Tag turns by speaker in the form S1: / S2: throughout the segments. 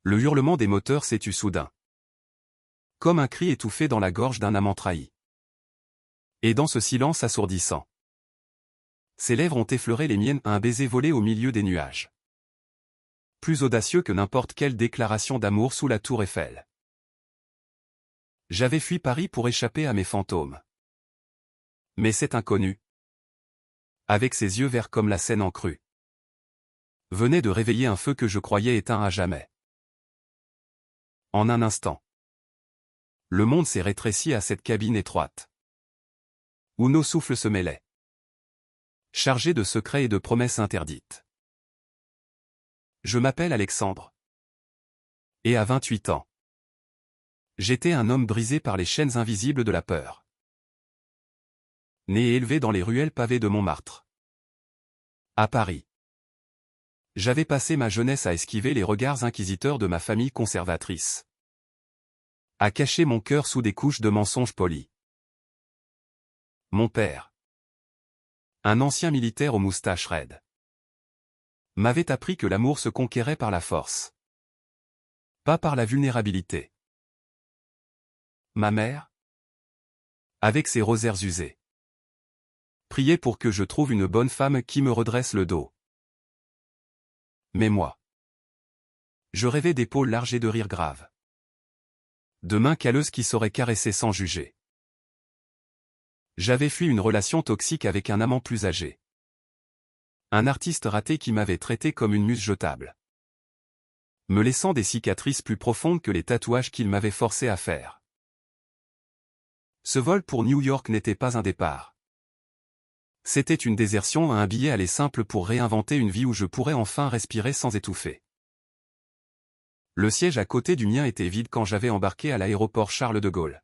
S1: Le hurlement des moteurs s'est tu soudain. Comme un cri étouffé dans la gorge d'un amant trahi. Et dans ce silence assourdissant, ses lèvres ont effleuré les miennes, un baiser volé au milieu des nuages. Plus audacieux que n'importe quelle déclaration d'amour sous la tour Eiffel. J'avais fui Paris pour échapper à mes fantômes. Mais cet inconnu, avec ses yeux verts comme la Seine en crue, venait de réveiller un feu que je croyais éteint à jamais. En un instant, le monde s'est rétréci à cette cabine étroite, où nos souffles se mêlaient, chargés de secrets et de promesses interdites. Je m'appelle Alexandre. Et à 28 ans, j'étais un homme brisé par les chaînes invisibles de la peur. Né et élevé dans les ruelles pavées de Montmartre. À Paris. J'avais passé ma jeunesse à esquiver les regards inquisiteurs de ma famille conservatrice. À cacher mon cœur sous des couches de mensonges polis. Mon père, un ancien militaire aux moustaches raides, m'avait appris que l'amour se conquérait par la force, pas par la vulnérabilité. Ma mère, avec ses rosaires usés, priait pour que je trouve une bonne femme qui me redresse le dos. Mais moi, je rêvais d'épaules larges et de rires graves, de mains calleuses qui sauraient caresser sans juger. J'avais fui une relation toxique avec un amant plus âgé. Un artiste raté qui m'avait traité comme une muse jetable, me laissant des cicatrices plus profondes que les tatouages qu'il m'avait forcé à faire. Ce vol pour New York n'était pas un départ. C'était une désertion, un billet aller simple pour réinventer une vie où je pourrais enfin respirer sans étouffer. Le siège à côté du mien était vide quand j'avais embarqué à l'aéroport Charles de Gaulle.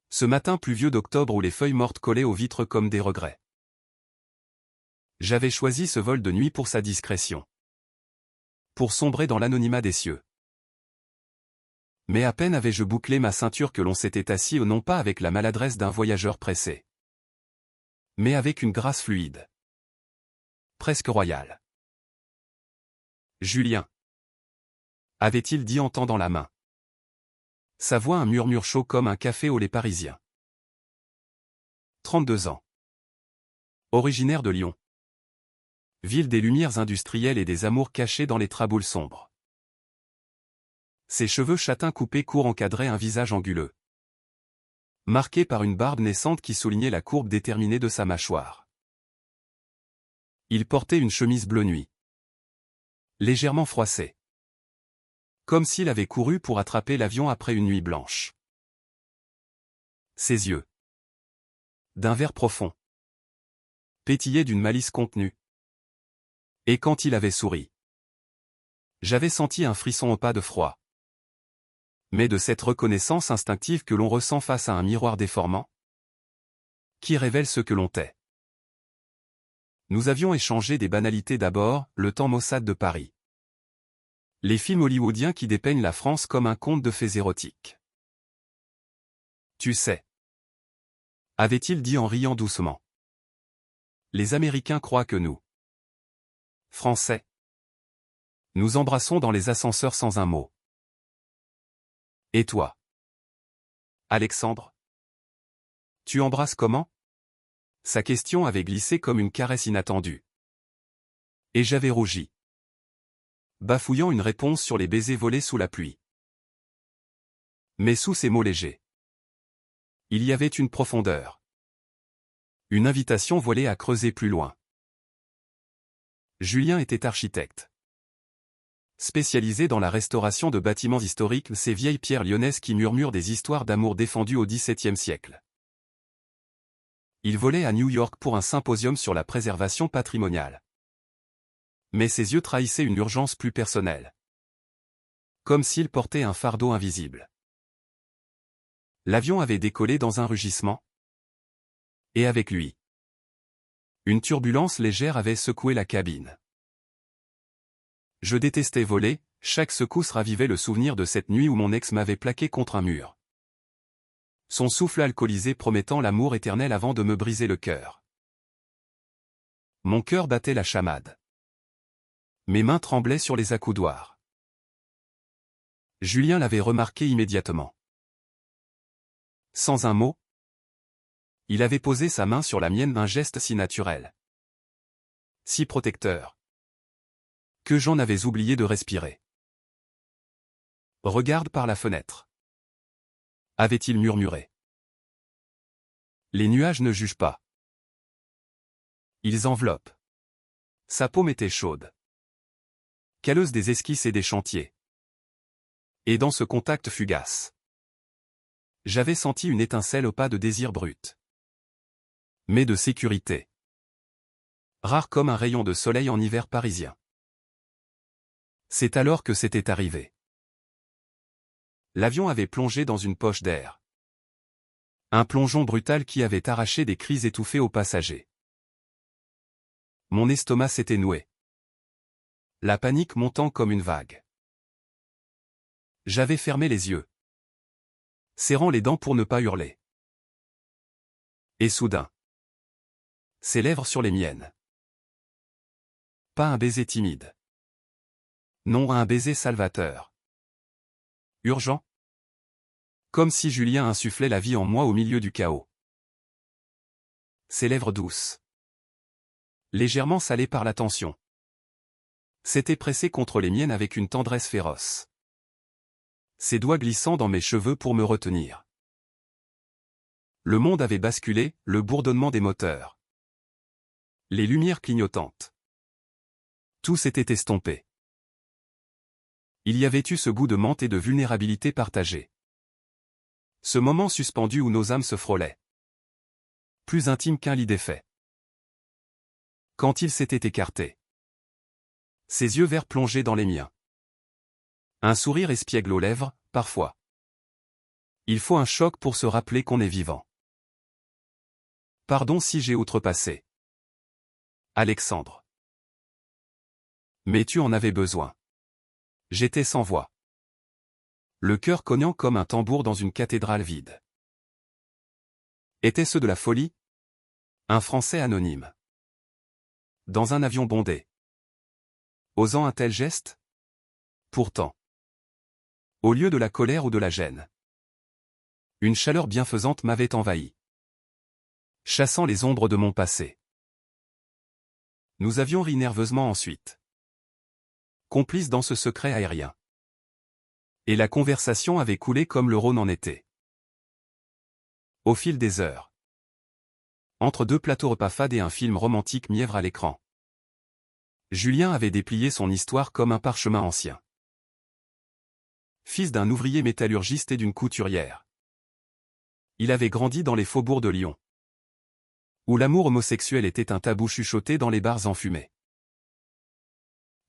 S1: Ce matin pluvieux d'octobre où les feuilles mortes collaient aux vitres comme des regrets. J'avais choisi ce vol de nuit pour sa discrétion. Pour sombrer dans l'anonymat des cieux. Mais à peine avais-je bouclé ma ceinture que l'on s'était assis non pas avec la maladresse d'un voyageur pressé, mais avec une grâce fluide. Presque royale. Julien, avait-il dit en tendant la main. Sa voix un murmure chaud comme un café au lait parisien. 32 ans. Originaire de Lyon. Ville des lumières industrielles et des amours cachés dans les traboules sombres. Ses cheveux châtains coupés courts encadraient un visage anguleux, marqué par une barbe naissante qui soulignait la courbe déterminée de sa mâchoire. Il portait une chemise bleu nuit, légèrement froissée, comme s'il avait couru pour attraper l'avion après une nuit blanche. Ses yeux, d'un vert profond, pétillaient d'une malice contenue. Et quand il avait souri, j'avais senti un frisson au pas de froid. Mais de cette reconnaissance instinctive que l'on ressent face à un miroir déformant, qui révèle ce que l'on tait. Nous avions échangé des banalités d'abord, le temps maussade de Paris. Les films hollywoodiens qui dépeignent la France comme un conte de fées érotiques. Tu sais, avait-il dit en riant doucement. Les Américains croient que nous, Français, nous embrassons dans les ascenseurs sans un mot. Et toi, Alexandre? Tu embrasses comment? Sa question avait glissé comme une caresse inattendue. Et j'avais rougi, bafouillant une réponse sur les baisers volés sous la pluie. Mais sous ces mots légers, il y avait une profondeur. Une invitation voilée à creuser plus loin. Julien était architecte. Spécialisé dans la restauration de bâtiments historiques, ces vieilles pierres lyonnaises qui murmurent des histoires d'amour défendues au XVIIe siècle. Il volait à New York pour un symposium sur la préservation patrimoniale. Mais ses yeux trahissaient une urgence plus personnelle. Comme s'il portait un fardeau invisible. L'avion avait décollé dans un rugissement. Et avec lui, une turbulence légère avait secoué la cabine. Je détestais voler, chaque secousse ravivait le souvenir de cette nuit où mon ex m'avait plaqué contre un mur. Son souffle alcoolisé promettant l'amour éternel avant de me briser le cœur. Mon cœur battait la chamade. Mes mains tremblaient sur les accoudoirs. Julien l'avait remarqué immédiatement. Sans un mot, il avait posé sa main sur la mienne d'un geste si naturel, si protecteur, que j'en avais oublié de respirer. « Regarde par la fenêtre. » avait-il murmuré. Les nuages ne jugent pas. Ils enveloppent. Sa paume était chaude, calleuse des esquisses et des chantiers. Et dans ce contact fugace, j'avais senti une étincelle au pas de désir brut, mais de sécurité, rare comme un rayon de soleil en hiver parisien. C'est alors que c'était arrivé. L'avion avait plongé dans une poche d'air. Un plongeon brutal qui avait arraché des cris étouffés aux passagers. Mon estomac s'était noué, la panique montant comme une vague. J'avais fermé les yeux, serrant les dents pour ne pas hurler. Et soudain, ses lèvres sur les miennes. Pas un baiser timide. Non, un baiser salvateur. Urgent. Comme si Julien insufflait la vie en moi au milieu du chaos. Ses lèvres douces, légèrement salées par la tension, s'étaient pressées contre les miennes avec une tendresse féroce. Ses doigts glissant dans mes cheveux pour me retenir. Le monde avait basculé, le bourdonnement des moteurs. Les lumières clignotantes. Tout s'était estompé. Il y avait eu ce goût de menthe et de vulnérabilité partagée. Ce moment suspendu où nos âmes se frôlaient. Plus intime qu'un lit défait. Quand il s'était écarté. Ses yeux verts plongés dans les miens. Un sourire espiègle aux lèvres, parfois. Il faut un choc pour se rappeler qu'on est vivant. Pardon si j'ai outrepassé. Alexandre. Mais tu en avais besoin. J'étais sans voix. Le cœur cognant comme un tambour dans une cathédrale vide. Était-ce de la folie? Un Français anonyme. Dans un avion bondé. Osant un tel geste? Pourtant. Au lieu de la colère ou de la gêne. Une chaleur bienfaisante m'avait envahi. Chassant les ombres de mon passé. Nous avions ri nerveusement ensuite. Complices dans ce secret aérien. Et la conversation avait coulé comme le Rhône en été. Au fil des heures. Entre deux plateaux repas fades et un film romantique mièvre à l'écran. Julien avait déplié son histoire comme un parchemin ancien. Fils d'un ouvrier métallurgiste et d'une couturière. Il avait grandi dans les faubourgs de Lyon, où l'amour homosexuel était un tabou chuchoté dans les bars enfumés.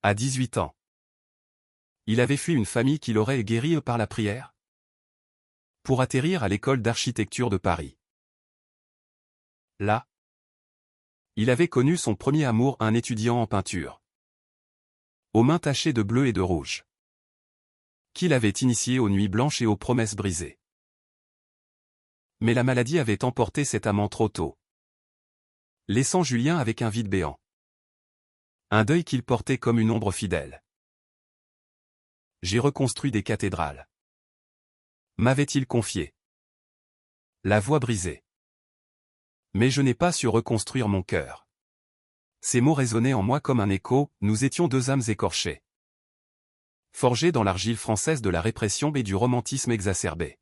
S1: À 18 ans, il avait fui une famille qu'il aurait guérie par la prière, pour atterrir à l'école d'architecture de Paris. Là, il avait connu son premier amour, un étudiant en peinture, aux mains tachées de bleu et de rouge, qu'il avait initié aux nuits blanches et aux promesses brisées. Mais la maladie avait emporté cet amant trop tôt, laissant Julien avec un vide béant. Un deuil qu'il portait comme une ombre fidèle. J'ai reconstruit des cathédrales. M'avait-il confié. La voix brisée. Mais je n'ai pas su reconstruire mon cœur. Ces mots résonnaient en moi comme un écho, nous étions deux âmes écorchées. Forgées dans l'argile française de la répression et du romantisme exacerbé.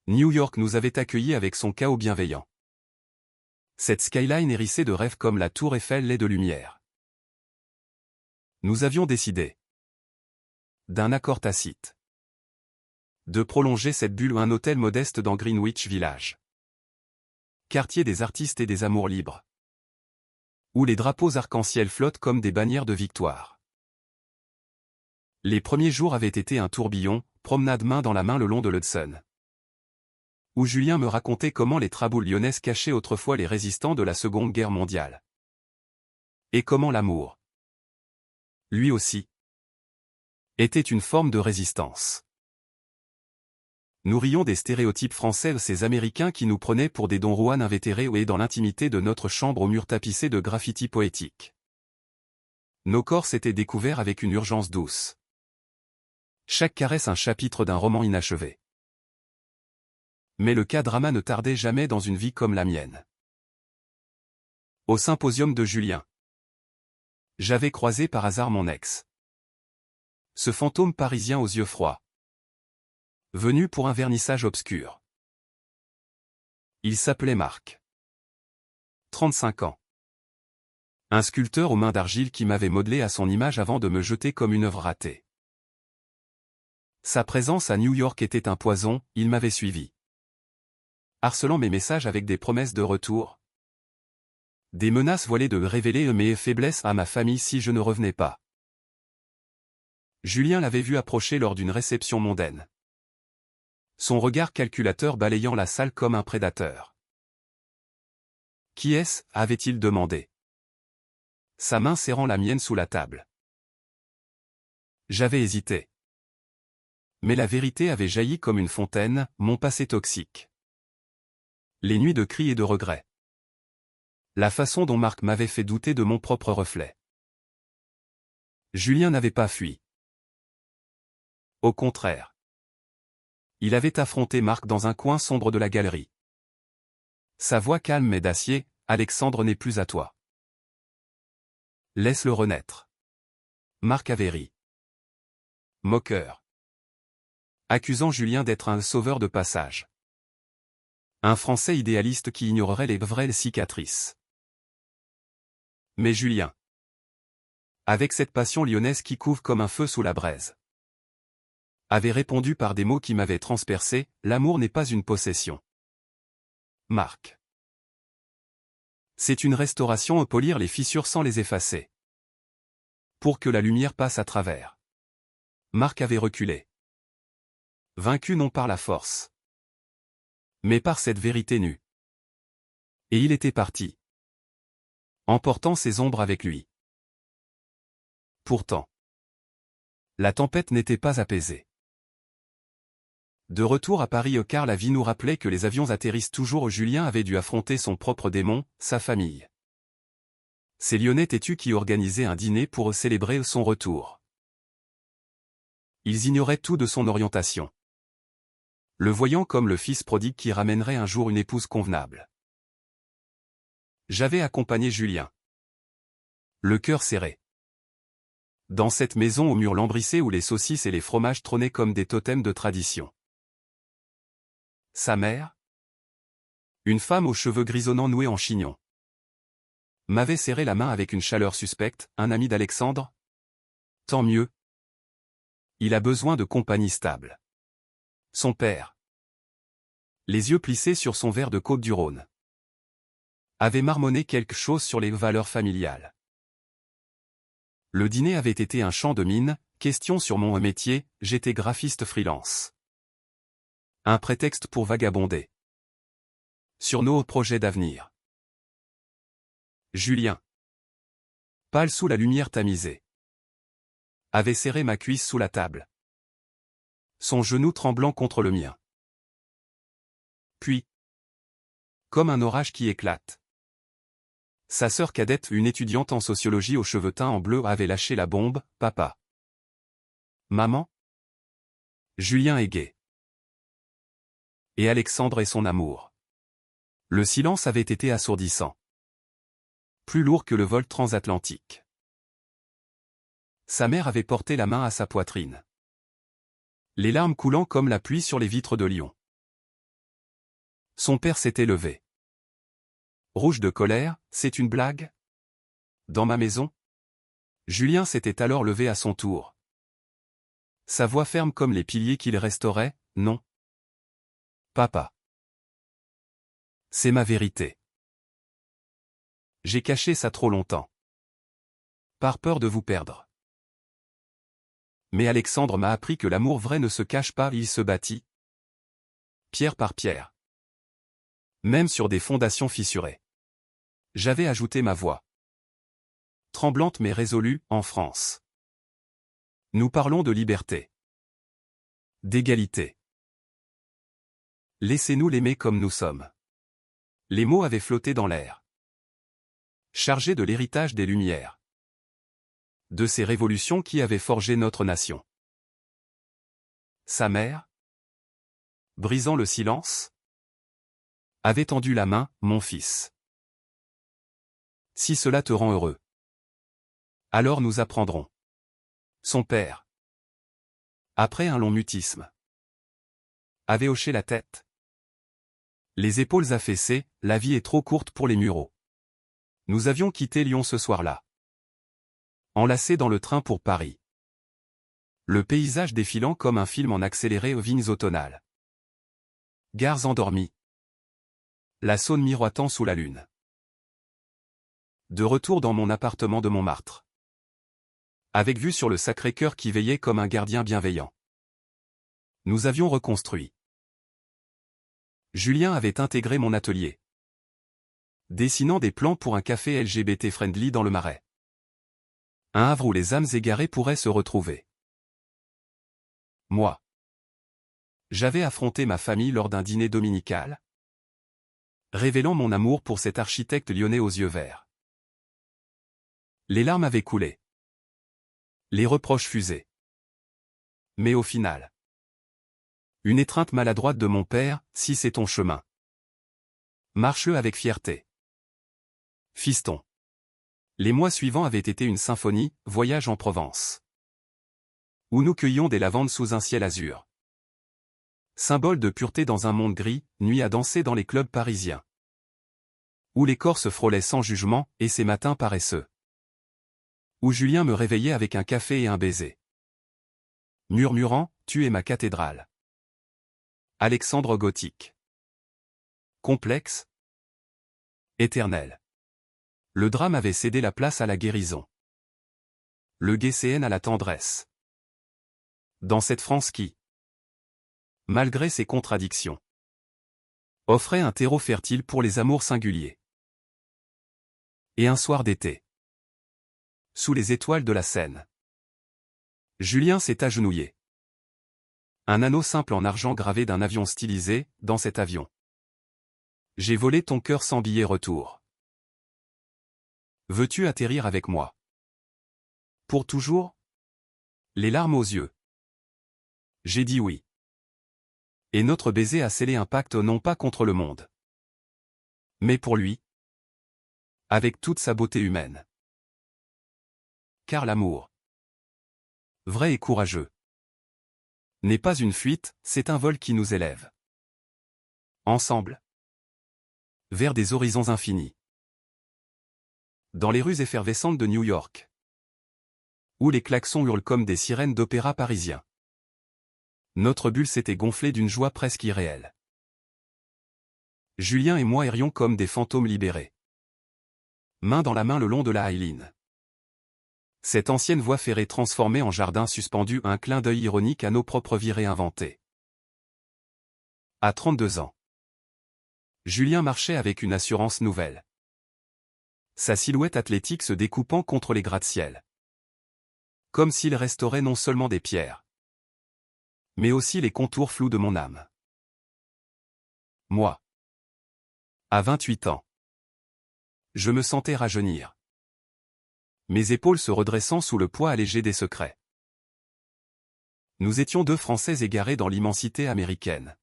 S1: New York nous avait accueillis avec son chaos bienveillant. Cette skyline hérissée de rêves comme la tour Eiffel l'est de lumière. Nous avions décidé d'un accord tacite. De prolonger cette bulle à un hôtel modeste dans Greenwich Village. Quartier des artistes et des amours libres. Où les drapeaux arc-en-ciel flottent comme des bannières de victoire. Les premiers jours avaient été un tourbillon, promenade main dans la main le long de l'Hudson. Où Julien me racontait comment les traboules lyonnaises cachaient autrefois les résistants de la Seconde Guerre mondiale. Et comment l'amour, lui aussi, était une forme de résistance. Nous rions des stéréotypes français, ces Américains qui nous prenaient pour des Don Juan invétérés et dans l'intimité de notre chambre aux murs tapissés de graffitis poétiques. Nos corps s'étaient découverts avec une urgence douce. Chaque caresse un chapitre d'un roman inachevé. Mais le K-drama ne tardait jamais dans une vie comme la mienne. Au symposium de Julien. J'avais croisé par hasard mon ex. Ce fantôme parisien aux yeux froids. Venu pour un vernissage obscur. Il s'appelait Marc. 35 ans. Un sculpteur aux mains d'argile qui m'avait modelé à son image avant de me jeter comme une œuvre ratée. Sa présence à New York était un poison, il m'avait suivi. Harcelant mes messages avec des promesses de retour. Des menaces voilées de révéler mes faiblesses à ma famille si je ne revenais pas. Julien l'avait vu approcher lors d'une réception mondaine. Son regard calculateur balayant la salle comme un prédateur. Qui est-ce ? Avait-il demandé. Sa main serrant la mienne sous la table. J'avais hésité. Mais la vérité avait jailli comme une fontaine, mon passé toxique. Les nuits de cris et de regrets. La façon dont Marc m'avait fait douter de mon propre reflet. Julien n'avait pas fui. Au contraire. Il avait affronté Marc dans un coin sombre de la galerie. Sa voix calme mais d'acier, « Alexandre n'est plus à toi. Laisse-le renaître. » Marc avait ri. Moqueur. Accusant Julien d'être un sauveur de passage. Un Français idéaliste qui ignorerait les vraies cicatrices. Mais Julien. Avec cette passion lyonnaise qui couve comme un feu sous la braise. Avait répondu par des mots qui m'avaient transpercé, l'amour n'est pas une possession. Marc. C'est une restauration, polir les fissures sans les effacer. Pour que la lumière passe à travers. Marc avait reculé. Vaincu non par la force. Mais par cette vérité nue. Et il était parti. Emportant ses ombres avec lui. Pourtant. La tempête n'était pas apaisée. De retour à Paris, car la vie nous rappelait que les avions atterrissent toujours. Julien avait dû affronter son propre démon, sa famille. Ces Lyonnais têtus qui organisaient un dîner pour célébrer son retour. Ils ignoraient tout de son orientation. Le voyant comme le fils prodigue qui ramènerait un jour une épouse convenable. J'avais accompagné Julien. Le cœur serré. Dans cette maison aux murs lambrissés où les saucisses et les fromages trônaient comme des totems de tradition. Sa mère, une femme aux cheveux grisonnants noués en chignon, m'avait serré la main avec une chaleur suspecte. Un ami d'Alexandre ? Tant mieux. Il a besoin de compagnie stable. Son père, les yeux plissés sur son verre de Côte-du-Rhône, avait marmonné quelque chose sur les valeurs familiales. Le dîner avait été un champ de mine, question sur mon métier, j'étais graphiste freelance. Un prétexte pour vagabonder. Sur nos projets d'avenir. Julien, pâle sous la lumière tamisée, avait serré ma cuisse sous la table. Son genou tremblant contre le mien. Puis, comme un orage qui éclate. Sa sœur cadette, une étudiante en sociologie aux cheveux teints en bleu, avait lâché la bombe. Papa. Maman. Julien est gai. Et Alexandre est son amour. Le silence avait été assourdissant. Plus lourd que le vol transatlantique. Sa mère avait porté la main à sa poitrine. Les larmes coulant comme la pluie sur les vitres de Lyon. Son père s'était levé. Rouge de colère, c'est une blague ? Dans ma maison ? Julien s'était alors levé à son tour. Sa voix ferme comme les piliers qu'il restaurait, non. Papa. C'est ma vérité. J'ai caché ça trop longtemps. Par peur de vous perdre. Mais Alexandre m'a appris que l'amour vrai ne se cache pas, il se bâtit. Pierre par pierre. Même sur des fondations fissurées. J'avais ajouté ma voix. Tremblante mais résolue, en France. Nous parlons de liberté. D'égalité. Laissez-nous l'aimer comme nous sommes. Les mots avaient flotté dans l'air. Chargés de l'héritage des Lumières. De ces révolutions qui avaient forgé notre nation. Sa mère, brisant le silence, avait tendu la main, mon fils. Si cela te rend heureux, alors nous apprendrons. Son père, après un long mutisme, avait hoché la tête. Les épaules affaissées, la vie est trop courte pour les Mureaux. Nous avions quitté Lyon ce soir-là. Enlacés dans le train pour Paris. Le paysage défilant comme un film en accéléré aux vignes automnales. Gares endormies. La Saône miroitant sous la lune. De retour dans mon appartement de Montmartre. Avec vue sur le Sacré-Cœur qui veillait comme un gardien bienveillant. Nous avions reconstruit. Julien avait intégré mon atelier. Dessinant des plans pour un café LGBT-friendly dans le Marais. Un havre où les âmes égarées pourraient se retrouver. Moi. J'avais affronté ma famille lors d'un dîner dominical, révélant mon amour pour cet architecte lyonnais aux yeux verts. Les larmes avaient coulé. Les reproches fusaient. Mais au final, une étreinte maladroite de mon père, si c'est ton chemin. Marche-le avec fierté. Fiston. Les mois suivants avaient été une symphonie, voyage en Provence. Où nous cueillions des lavandes sous un ciel azur. Symbole de pureté dans un monde gris, nuit à danser dans les clubs parisiens. Où les corps se frôlaient sans jugement, et ces matins paresseux. Où Julien me réveillait avec un café et un baiser. Murmurant, tu es ma cathédrale. Alexandre gothique. Complexe. Éternel. Le drame avait cédé la place à la guérison. Le GCN à la tendresse. Dans cette France qui, malgré ses contradictions, offrait un terreau fertile pour les amours singuliers. Et un soir d'été, sous les étoiles de la Seine, Julien s'est agenouillé. Un anneau simple en argent gravé d'un avion stylisé, dans cet avion. J'ai volé ton cœur sans billet retour. Veux-tu atterrir avec moi? Pour toujours? Les larmes aux yeux. J'ai dit oui. Et notre baiser a scellé un pacte non pas contre le monde, mais pour lui, avec toute sa beauté humaine. Car l'amour, vrai et courageux, n'est pas une fuite, c'est un vol qui nous élève. Ensemble, vers des horizons infinis. Dans les rues effervescentes de New York, où les klaxons hurlent comme des sirènes d'opéra parisien. Notre bulle s'était gonflée d'une joie presque irréelle. Julien et moi errions comme des fantômes libérés. Main dans la main le long de la Highline. Cette ancienne voie ferrée transformée en jardin suspendu, un clin d'œil ironique à nos propres vies réinventées. À 32 ans, Julien marchait avec une assurance nouvelle. Sa silhouette athlétique se découpant contre les gratte-ciel. Comme s'il restaurait non seulement des pierres, mais aussi les contours flous de mon âme. Moi. À 28 ans. Je me sentais rajeunir. Mes épaules se redressant sous le poids allégé des secrets. Nous étions deux Français égarés dans l'immensité américaine.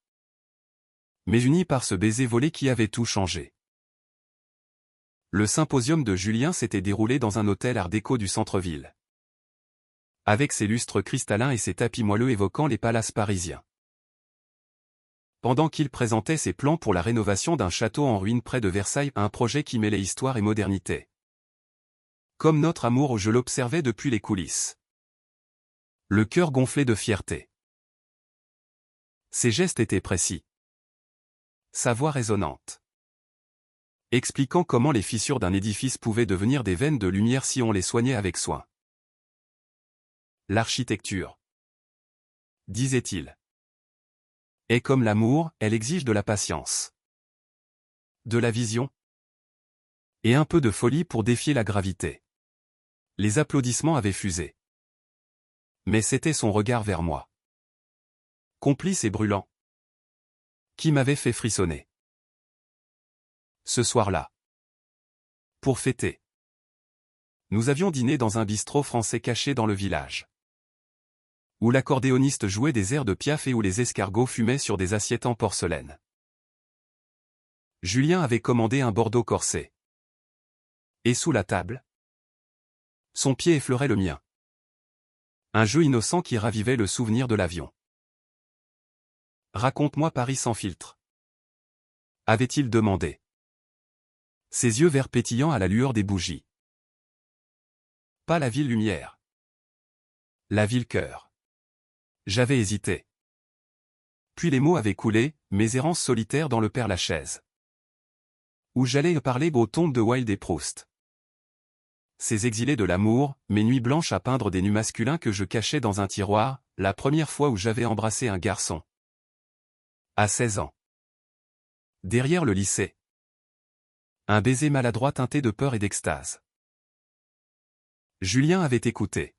S1: Mais unis par ce baiser volé qui avait tout changé. Le symposium de Julien s'était déroulé dans un hôtel art déco du centre-ville. Avec ses lustres cristallins et ses tapis moelleux évoquant les palaces parisiens. Pendant qu'il présentait ses plans pour la rénovation d'un château en ruine près de Versailles, un projet qui mêlait histoire et modernité. Comme notre amour, je l'observais depuis les coulisses. Le cœur gonflé de fierté. Ses gestes étaient précis. Sa voix résonnante. Expliquant comment les fissures d'un édifice pouvaient devenir des veines de lumière si on les soignait avec soin. L'architecture, disait-il, est comme l'amour, elle exige de la patience, de la vision, et un peu de folie pour défier la gravité. Les applaudissements avaient fusé. Mais c'était son regard vers moi, complice et brûlant, qui m'avait fait frissonner. Ce soir-là, pour fêter, nous avions dîné dans un bistrot français caché dans le village, Où l'accordéoniste jouait des airs de Piaf et où les escargots fumaient sur des assiettes en porcelaine. Julien avait commandé un Bordeaux corsé. Et sous la table, son pied effleurait le mien. Un jeu innocent qui ravivait le souvenir de l'avion. Raconte-moi Paris sans filtre. Avait-il demandé. Ses yeux verts pétillants à la lueur des bougies. Pas la ville lumière. La ville cœur. J'avais hésité. Puis les mots avaient coulé, mes errances solitaires dans le Père-Lachaise. Où j'allais parler aux tombes de Wilde et Proust. Ces exilés de l'amour, mes nuits blanches à peindre des nus masculins que je cachais dans un tiroir, la première fois où j'avais embrassé un garçon. À 16 ans. Derrière le lycée. Un baiser maladroit teinté de peur et d'extase. Julien avait écouté.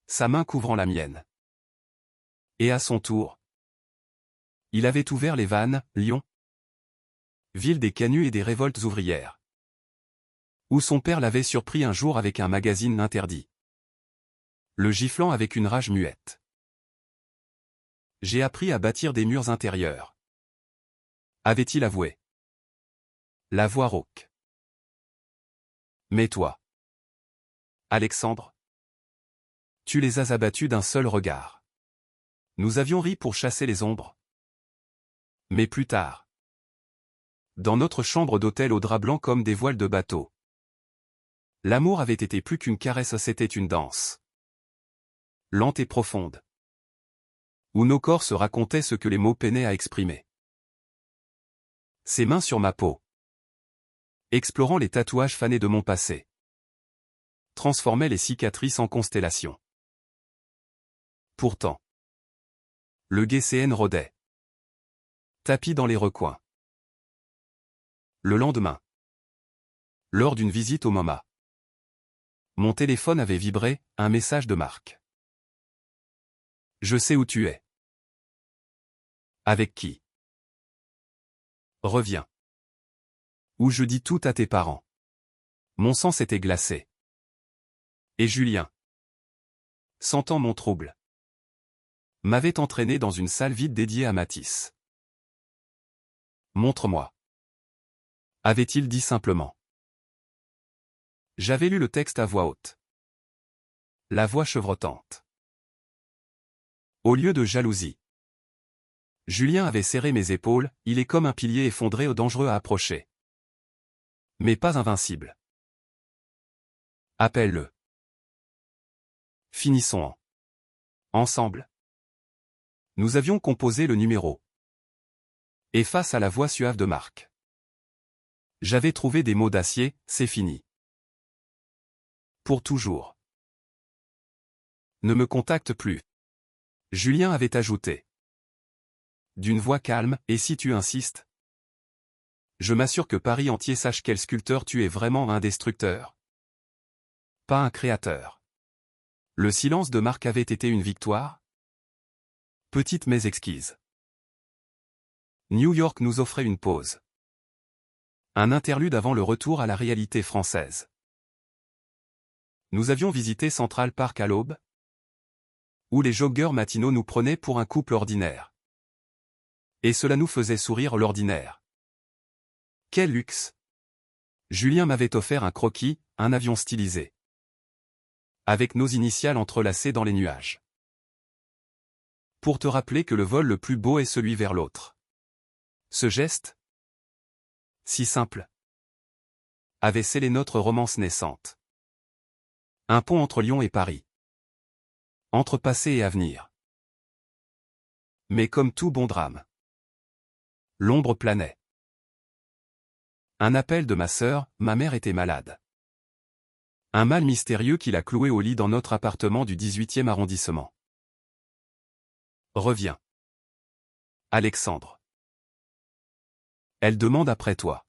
S1: Sa main couvrant la mienne. Et à son tour, il avait ouvert les vannes, Lyon. Ville des canuts et des révoltes ouvrières. Où son père l'avait surpris un jour avec un magazine interdit. Le giflant avec une rage muette. J'ai appris à bâtir des murs intérieurs. Avait-il avoué. La voix rauque. Mais toi, Alexandre, tu les as abattus d'un seul regard. Nous avions ri pour chasser les ombres. Mais plus tard, dans notre chambre d'hôtel aux draps blancs comme des voiles de bateau, l'amour avait été plus qu'une caresse, c'était une danse. Lente et profonde. Où nos corps se racontaient ce que les mots peinaient à exprimer. Ses mains sur ma peau. Explorant les tatouages fanés de mon passé. Transformaient les cicatrices en constellations. Pourtant, le gai CN rôdait. Tapis dans les recoins. Le lendemain, lors d'une visite au MoMA, mon téléphone avait vibré, un message de Marc. Je sais où tu es. Avec qui? Reviens. Où je dis tout à tes parents. Mon sang s'était glacé. Et Julien, sentant mon trouble, m'avait entraîné dans une salle vide dédiée à Matisse. Montre-moi. Avait-il dit simplement. J'avais lu le texte à voix haute. La voix chevrotante. Au lieu de jalousie. Julien avait serré mes épaules, il est comme un pilier effondré au dangereux à approcher. Mais pas invincible. Appelle-le. Finissons en. Ensemble. Nous avions composé le numéro. Et face à la voix suave de Marc. J'avais trouvé des mots d'acier, c'est fini. Pour toujours. Ne me contacte plus. Julien avait ajouté. D'une voix calme, et si tu insistes? Je m'assure que Paris entier sache quel sculpteur tu es vraiment, un destructeur. Pas un créateur. Le silence de Marc avait été une victoire? Petite mais exquise. New York nous offrait une pause. Un interlude avant le retour à la réalité française. Nous avions visité Central Park à l'aube, où les joggeurs matinaux nous prenaient pour un couple ordinaire. Et cela nous faisait sourire l'ordinaire. Quel luxe! Julien m'avait offert un croquis, un avion stylisé. Avec nos initiales entrelacées dans les nuages. Pour te rappeler que le vol le plus beau est celui vers l'autre. Ce geste, si simple, avait scellé notre romance naissante. Un pont entre Lyon et Paris. Entre passé et avenir. Mais comme tout bon drame, l'ombre planait. Un appel de ma sœur, ma mère était malade. Un mal mystérieux qui l'a cloué au lit dans notre appartement du 18e arrondissement. Reviens. Alexandre. Elle demande après toi.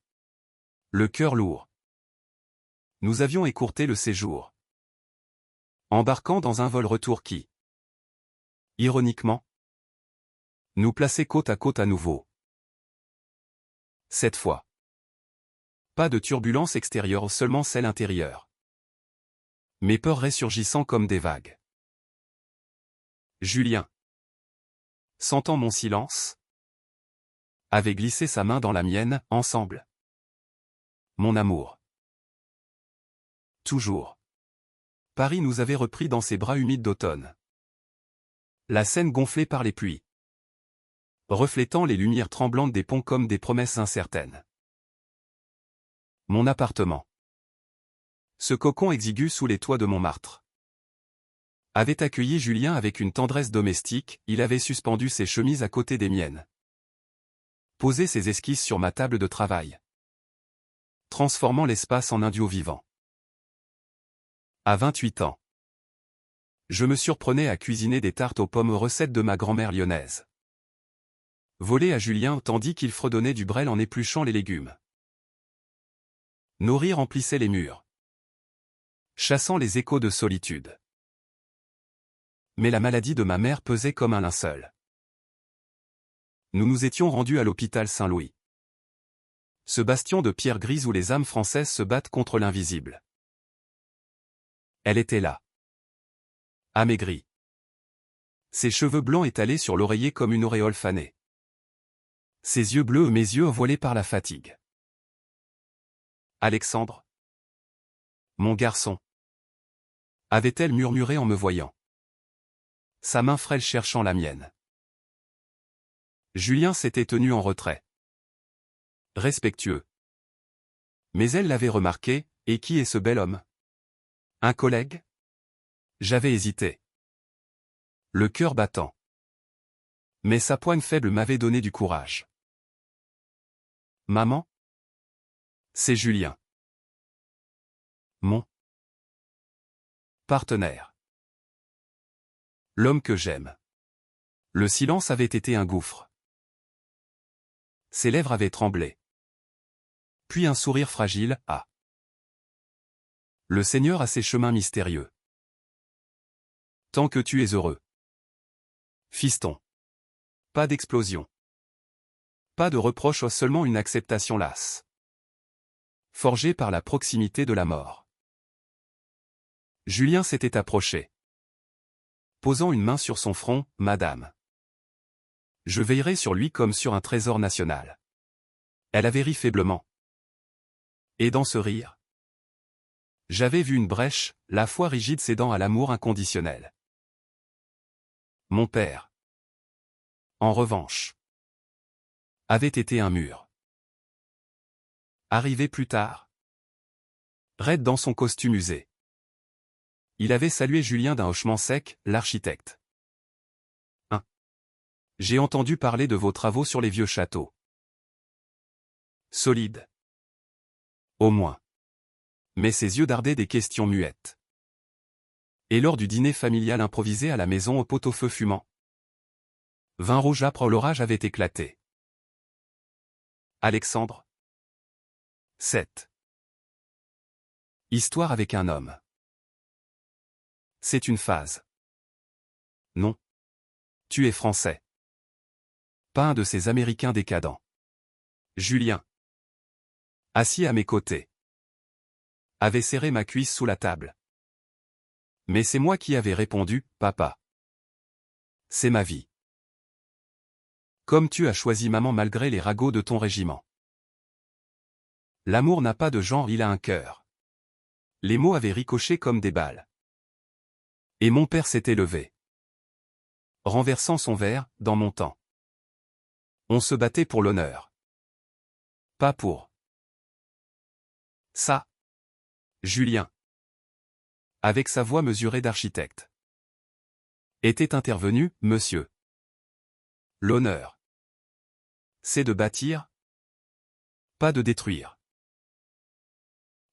S1: Le cœur lourd. Nous avions écourté le séjour. Embarquant dans un vol retour qui, ironiquement, nous plaçait côte à nouveau. Cette fois. Pas de turbulence extérieure, seulement celle intérieure. Mes peurs ressurgissant comme des vagues. Julien, sentant mon silence, avait glissé sa main dans la mienne, ensemble. Mon amour. Toujours. Paris nous avait repris dans ses bras humides d'automne. La Seine gonflée par les pluies, reflétant les lumières tremblantes des ponts comme des promesses incertaines. Mon appartement. Ce cocon exigu sous les toits de Montmartre avait accueilli Julien avec une tendresse domestique, il avait suspendu ses chemises à côté des miennes, posé ses esquisses sur ma table de travail, transformant l'espace en un duo vivant. À 28 ans, je me surprenais à cuisiner des tartes aux pommes recettes de ma grand-mère lyonnaise, volées à Julien tandis qu'il fredonnait du brel en épluchant les légumes. Nos rires remplissaient les murs, chassant les échos de solitude. Mais la maladie de ma mère pesait comme un linceul. Nous nous étions rendus à l'hôpital Saint-Louis, ce bastion de pierre grise où les âmes françaises se battent contre l'invisible. Elle était là, amaigrie, ses cheveux blancs étalés sur l'oreiller comme une auréole fanée, ses yeux bleus, mes yeux voilés par la fatigue. Alexandre, mon garçon, avait-elle murmuré en me voyant, sa main frêle cherchant la mienne. Julien s'était tenu en retrait, respectueux. Mais elle l'avait remarqué, et qui est ce bel homme? Un collègue? J'avais hésité, le cœur battant. Mais sa poigne faible m'avait donné du courage. Maman? C'est Julien. Mon partenaire. L'homme que j'aime. Le silence avait été un gouffre. Ses lèvres avaient tremblé. Puis un sourire fragile, ah. Le Seigneur a ses chemins mystérieux. Tant que tu es heureux. Fiston. Pas d'explosion. Pas de reproche, seulement une acceptation lasse, forgée par la proximité de la mort. Julien s'était approché, posant une main sur son front, « Madame. Je veillerai sur lui comme sur un trésor national. » Elle avait ri faiblement. Et dans ce rire, j'avais vu une brèche, la foi rigide cédant à l'amour inconditionnel. Mon père, en revanche, avait été un mur. Arrivé plus tard, raide dans son costume usé, il avait salué Julien d'un hochement sec, l'architecte. J'ai entendu parler de vos travaux sur les vieux châteaux. Solide. Au moins. Mais ses yeux dardaient des questions muettes. Et lors du dîner familial improvisé à la maison au pot-au-feu fumant, vin rouge âpre, l'orage avait éclaté. Alexandre. 7. Histoire avec un homme. C'est une phase. Non. Tu es français. Pas un de ces Américains décadents. Julien, assis à mes côtés, avait serré ma cuisse sous la table. Mais c'est moi qui avais répondu, « Papa. C'est ma vie. Comme tu as choisi maman malgré les ragots de ton régiment. L'amour n'a pas de genre, il a un cœur. » Les mots avaient ricoché comme des balles. Et mon père s'était levé, renversant son verre, dans mon temps. On se battait pour l'honneur. Pas pour ça. Julien, avec sa voix mesurée d'architecte, était intervenu, « Monsieur. L'honneur, c'est de bâtir, pas de détruire.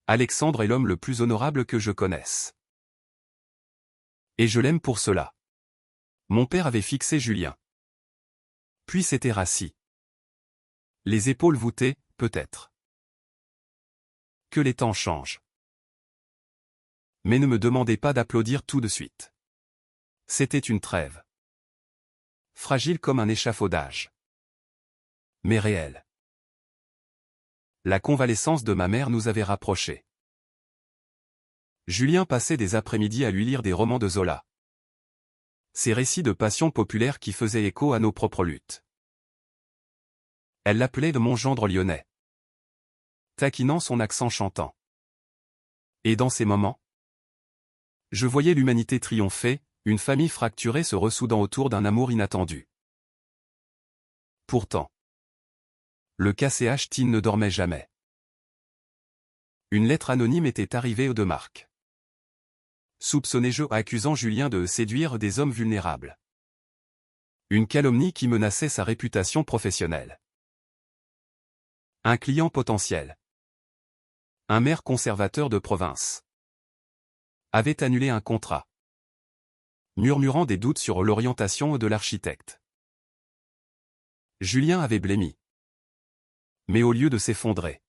S1: Alexandre est l'homme le plus honorable que je connaisse. Et je l'aime pour cela. » Mon père avait fixé Julien. Puis s'était rassis, les épaules voûtées, peut-être. Que les temps changent. Mais ne me demandez pas d'applaudir tout de suite. C'était une trêve. Fragile comme un échafaudage. Mais réelle. La convalescence de ma mère nous avait rapprochés. Julien passait des après-midi à lui lire des romans de Zola. Ces récits de passion populaire qui faisaient écho à nos propres luttes. Elle l'appelait de mon gendre lyonnais, taquinant son accent chantant. Et dans ces moments, je voyais l'humanité triompher, une famille fracturée se ressoudant autour d'un amour inattendu. Pourtant, le KCH-Tin ne dormait jamais. Une lettre anonyme était arrivée de Marc. Soupçonné accusant Julien de séduire des hommes vulnérables. Une calomnie qui menaçait sa réputation professionnelle. Un client potentiel. Un maire conservateur de province avait annulé un contrat, murmurant des doutes sur l'orientation de l'architecte. Julien avait blêmi. Mais au lieu de s'effondrer,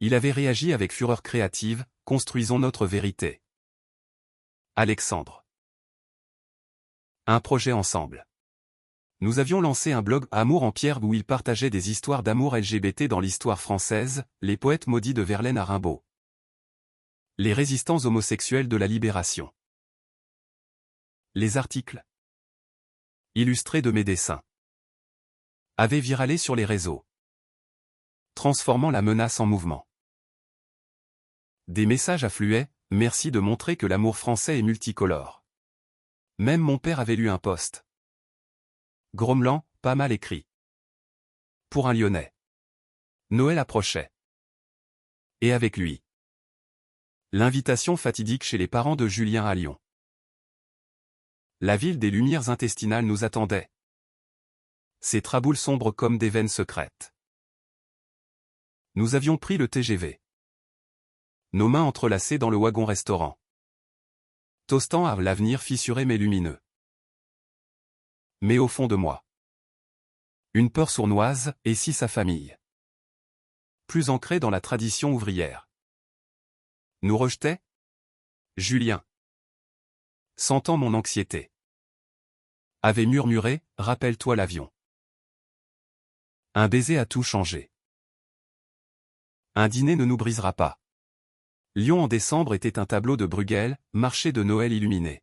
S1: il avait réagi avec fureur créative, construisons notre vérité. Alexandre. Un projet ensemble. Nous avions lancé un blog Amour en pierre où il partageait des histoires d'amour LGBT dans l'histoire française, les poètes maudits de Verlaine à Rimbaud. Les résistants homosexuels de la Libération. Les articles illustrés de mes dessins avaient viralé sur les réseaux, transformant la menace en mouvement. Des messages affluaient, merci de montrer que l'amour français est multicolore. Même mon père avait lu un post. Grommelant, pas mal écrit. Pour un Lyonnais. Noël approchait. Et avec lui, l'invitation fatidique chez les parents de Julien à Lyon. La ville des lumières intestinales nous attendait. Ses traboules sombres comme des veines secrètes. Nous avions pris le TGV. Nos mains entrelacées dans le wagon-restaurant. Toastant à l'avenir fissuré mais lumineux. Mais au fond de moi, une peur sournoise, et si sa famille, plus ancrée dans la tradition ouvrière, nous rejetait? Julien, sentant mon anxiété, avait murmuré, rappelle-toi l'avion. Un baiser a tout changé. Un dîner ne nous brisera pas. Lyon en décembre était un tableau de Bruegel, marché de Noël illuminé.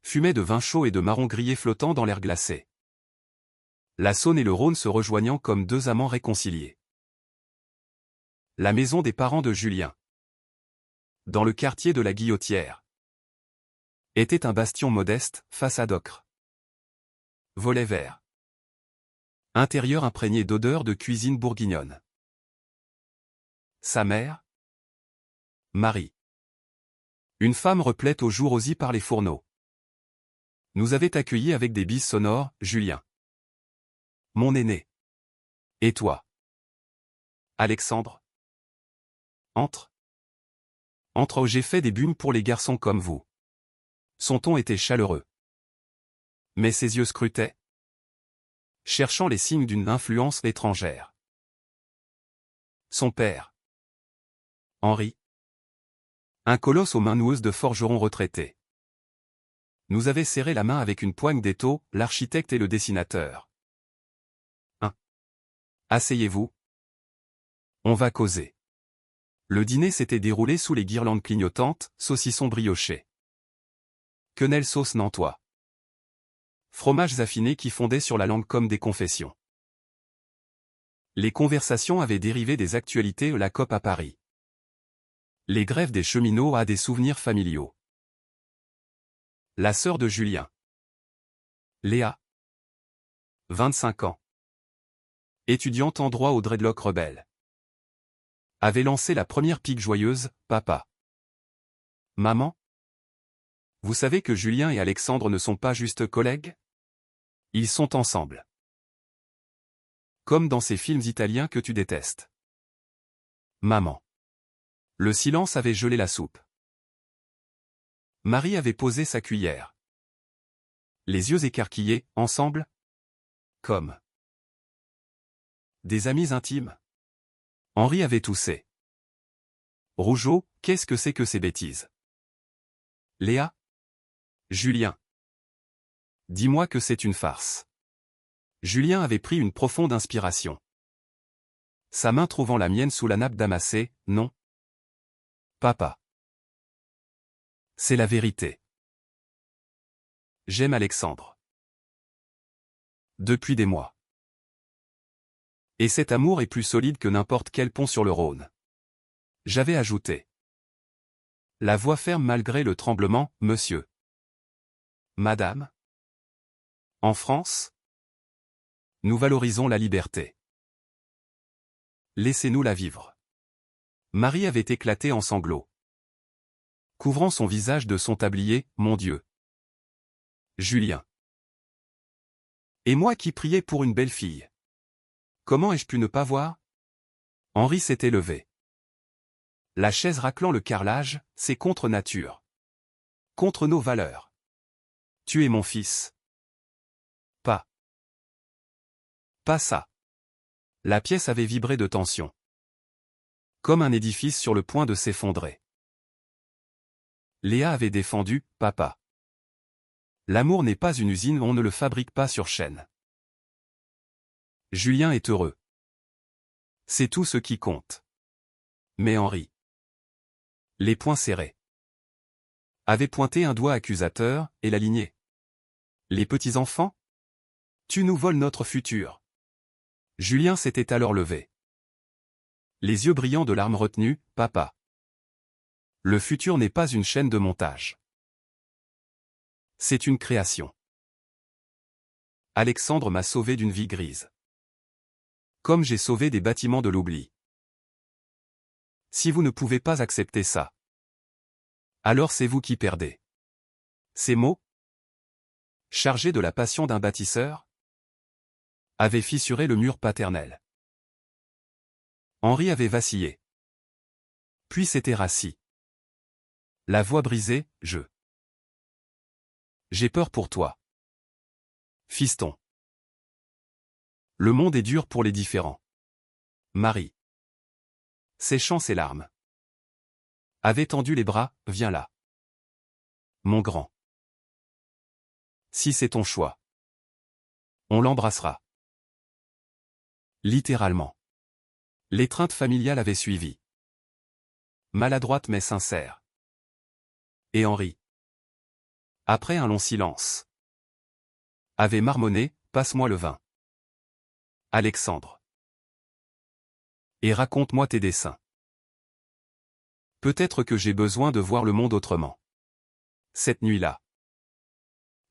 S1: Fumée de vin chaud et de marron grillé flottant dans l'air glacé. La Saône et le Rhône se rejoignant comme deux amants réconciliés. La maison des parents de Julien, dans le quartier de la Guillotière, était un bastion modeste, façade ocre. Volet vert. Intérieur imprégné d'odeurs de cuisine bourguignonne. Sa mère, Marie, une femme replète au jour aussi par les fourneaux, nous avait accueillis avec des bises sonores, Julien. Mon aîné. Et toi? Alexandre? Entre. Entre, j'ai fait des bumes pour les garçons comme vous. Son ton était chaleureux. Mais ses yeux scrutaient, cherchant les signes d'une influence étrangère. Son père, Henri, un colosse aux mains noueuses de forgeron retraité, nous avait serré la main avec une poigne d'étau, l'architecte et le dessinateur. Asseyez-vous. On va causer. Le dîner s'était déroulé sous les guirlandes clignotantes, saucissons briochés. Quenelle sauce nantois. Fromages affinés qui fondaient sur la langue comme des confessions. Les conversations avaient dérivé des actualités la COP à Paris. Les grèves des cheminots à des souvenirs familiaux. La sœur de Julien, Léa, 25 ans. Étudiante en droit au Dreadlock rebelle, avait lancé la première pique joyeuse, papa. Maman? Vous savez que Julien et Alexandre ne sont pas juste collègues? Ils sont ensemble. Comme dans ces films italiens que tu détestes. Maman. Le silence avait gelé la soupe. Marie avait posé sa cuillère. Les yeux écarquillés, ensemble? Comme des amis intimes. Henri avait toussé. Rougeau, qu'est-ce que c'est que ces bêtises? Léa? Julien. Dis-moi que c'est une farce. Julien avait pris une profonde inspiration. Sa main trouvant la mienne sous la nappe damassée, non. Papa. C'est la vérité. J'aime Alexandre. Depuis des mois. Et cet amour est plus solide que n'importe quel pont sur le Rhône. J'avais ajouté. La voix ferme malgré le tremblement, monsieur. Madame. En France, nous valorisons la liberté. Laissez-nous la vivre. Marie avait éclaté en sanglots. Couvrant son visage de son tablier, mon Dieu. Julien. Et moi qui priais pour une belle fille. Comment ai-je pu ne pas voir? Henri s'était levé. La chaise raclant le carrelage, c'est contre nature. Contre nos valeurs. Tu es mon fils. Pas. Pas ça. La pièce avait vibré de tension. Comme un édifice sur le point de s'effondrer. Léa avait défendu, papa. L'amour n'est pas une usine, on ne le fabrique pas sur chaîne. Julien est heureux. C'est tout ce qui compte. Mais Henri, les poings serrés, avait pointé un doigt accusateur, et l'aligné. Les petits-enfants? Tu nous voles notre futur. Julien s'était alors levé. Les yeux brillants de larmes retenues, papa. Le futur n'est pas une chaîne de montage. C'est une création. Alexandre m'a sauvé d'une vie grise. Comme j'ai sauvé des bâtiments de l'oubli. Si vous ne pouvez pas accepter ça, alors c'est vous qui perdez. Ces mots, chargés de la passion d'un bâtisseur, avaient fissuré le mur paternel. Henri avait vacillé. Puis s'était rassis. La voix brisée, j'ai peur pour toi. Fiston. Le monde est dur pour les différents. Marie, séchant ses larmes, avait tendu les bras, viens là. Mon grand. Si c'est ton choix, on l'embrassera. Littéralement. L'étreinte familiale avait suivi. Maladroite mais sincère. Et Henri, après un long silence, avait marmonné, passe-moi le vin. Alexandre. Et raconte-moi tes dessins. Peut-être que j'ai besoin de voir le monde autrement. Cette nuit-là.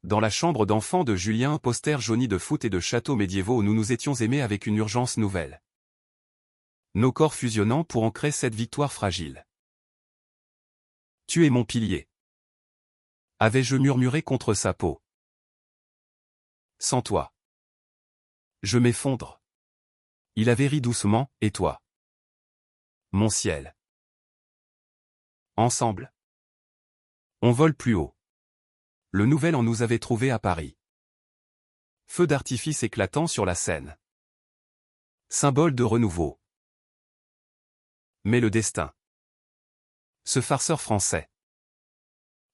S1: Dans la chambre d'enfant de Julien, un poster jauni de foot et de châteaux médiévaux où nous nous étions aimés avec une urgence nouvelle. Nos corps fusionnant pour ancrer cette victoire fragile. Tu es mon pilier. Avais-je murmuré contre sa peau. Sans toi. Je m'effondre. Il avait ri doucement, et toi? Mon ciel. Ensemble. On vole plus haut. Le Nouvel An nous avait trouvés à Paris. Feu d'artifice éclatant sur la Seine. Symbole de renouveau. Mais le destin. Ce farceur français.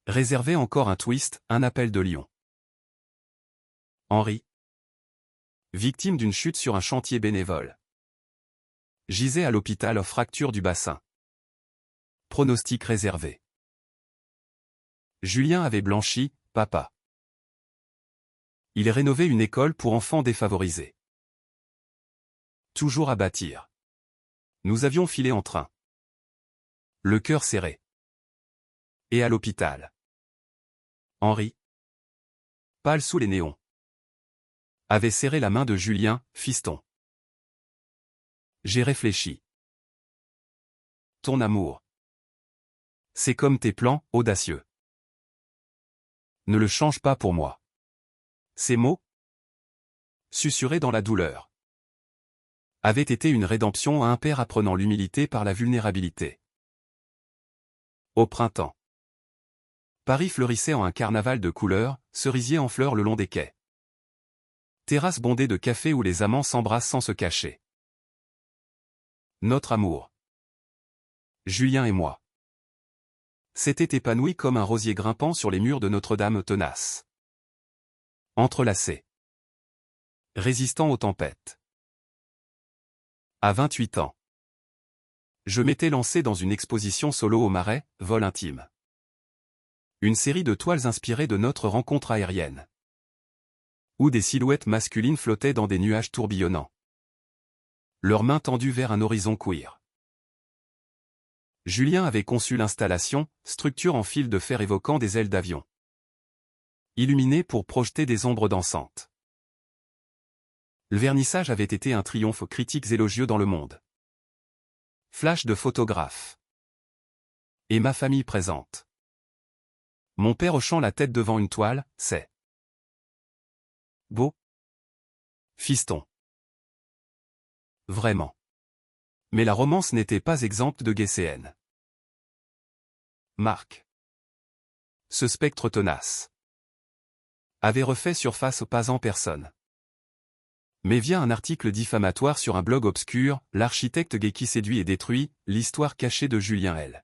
S1: Réservait encore un twist, un appel de lion. Henri. Victime d'une chute sur un chantier bénévole. Gisait à l'hôpital, fracture du bassin. Pronostic réservé. Julien avait blanchi, papa. Il rénovait une école pour enfants défavorisés. Toujours à bâtir. Nous avions filé en train. Le cœur serré. Et à l'hôpital. Henri, pâle sous les néons, avait serré la main de Julien, fiston. J'ai réfléchi. Ton amour. C'est comme tes plans, audacieux. Ne le change pas pour moi. Ces mots, susurrés dans la douleur, avaient été une rédemption à un père apprenant l'humilité par la vulnérabilité. Au printemps. Paris fleurissait en un carnaval de couleurs, cerisiers en fleurs le long des quais. Terrasses bondées de café où les amants s'embrassent sans se cacher. Notre amour. Julien et moi. S'était épanoui comme un rosier grimpant sur les murs de Notre-Dame tenace. Entrelacé. Résistant aux tempêtes. À 28 ans. Je m'étais lancé dans une exposition solo au Marais, vol intime. Une série de toiles inspirées de notre rencontre aérienne. Où des silhouettes masculines flottaient dans des nuages tourbillonnants. Leurs mains tendues vers un horizon queer. Julien avait conçu l'installation, structure en fil de fer évoquant des ailes d'avion. Illuminée pour projeter des ombres dansantes. Le vernissage avait été un triomphe, critiques élogieux dans le monde. Flash de photographes. Et ma famille présente. Mon père hochant la tête devant une toile, c'est beau. Fiston. Vraiment. Mais la romance n'était pas exempte de guécéennes. Marc. Ce spectre tenace avait refait surface pas en personne. Mais via un article diffamatoire sur un blog obscur, l'architecte gay qui séduit et détruit, l'histoire cachée de Julien L.